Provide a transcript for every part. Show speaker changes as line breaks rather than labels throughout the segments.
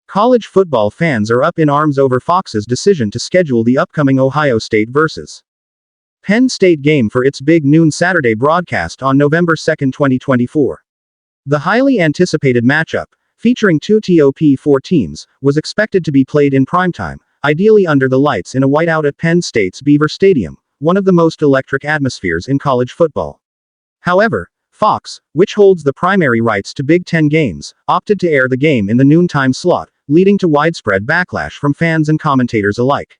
College football fans are up in arms over Fox's decision to schedule the upcoming Ohio State vs. Penn State game for its big noon Saturday broadcast on November 2, 2024. The highly anticipated matchup, featuring two top-4 teams, was expected to be played in primetime, ideally under the lights in a whiteout at Penn State's Beaver Stadium, one of the most electric atmospheres in college football. However, Fox, which holds the primary rights to Big Ten games, opted to air the game in the noontime slot, leading to widespread backlash from fans and commentators alike.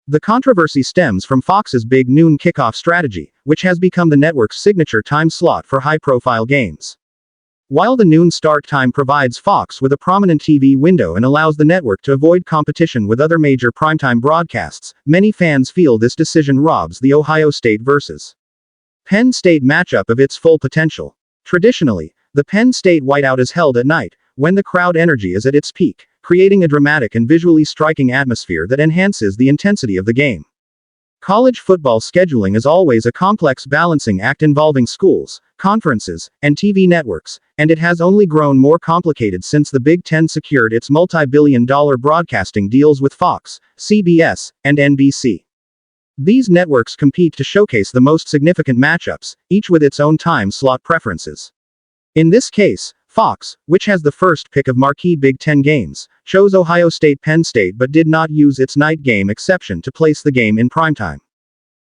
The controversy stems from Fox's big noon kickoff strategy, which has become the network's signature time slot for high-profile games. While the noon start time provides Fox with a prominent TV window and allows the network to avoid competition with other major primetime broadcasts, many fans feel this decision robs the Ohio State vs. Penn State matchup of its full potential. Traditionally, the Penn State whiteout is held at night, when the crowd energy is at its peak, creating a dramatic and visually striking atmosphere that enhances the intensity of the game. College football scheduling is always a complex balancing act involving schools, conferences, and TV networks, and it has only grown more complicated since the Big Ten secured its multi-billion-dollar broadcasting deals with Fox, CBS, and NBC. These networks compete to showcase the most significant matchups, each with its own time slot preferences. In this case, Fox, which has the first pick of marquee Big Ten games, chose Ohio State-Penn State but did not use its night game exception to place the game in primetime.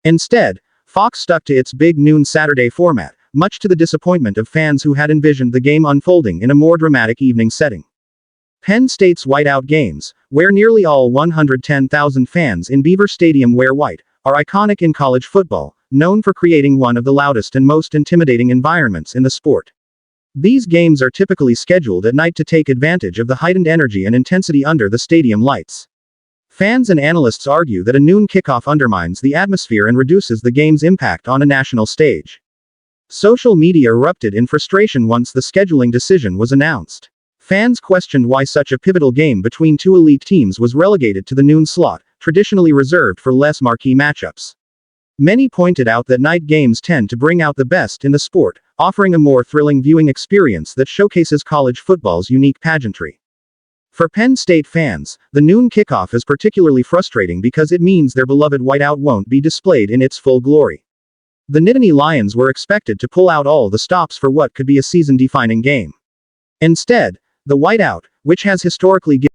Instead, Fox stuck to its big noon Saturday format, much to the disappointment of fans who had envisioned the game unfolding in a more dramatic evening setting. Penn State's whiteout games, where nearly all 110,000 fans in Beaver Stadium wear white, are iconic in college football, known for creating one of the loudest and most intimidating environments in the sport. These games are typically scheduled at night to take advantage of the heightened energy and intensity under the stadium lights. Fans and analysts argue that a noon kickoff undermines the atmosphere and reduces the game's impact on a national stage. Social media erupted in frustration once the scheduling decision was announced. Fans questioned why such a pivotal game between two elite teams was relegated to the noon slot, traditionally reserved for less marquee matchups. Many pointed out that night games tend to bring out the best in the sport, offering a more thrilling viewing experience that showcases college football's unique pageantry. For Penn State fans, the noon kickoff is particularly frustrating because it means their beloved whiteout won't be displayed in its full glory. The Nittany Lions were expected to pull out all the stops for what could be a season-defining game. Instead, the whiteout, which has historically given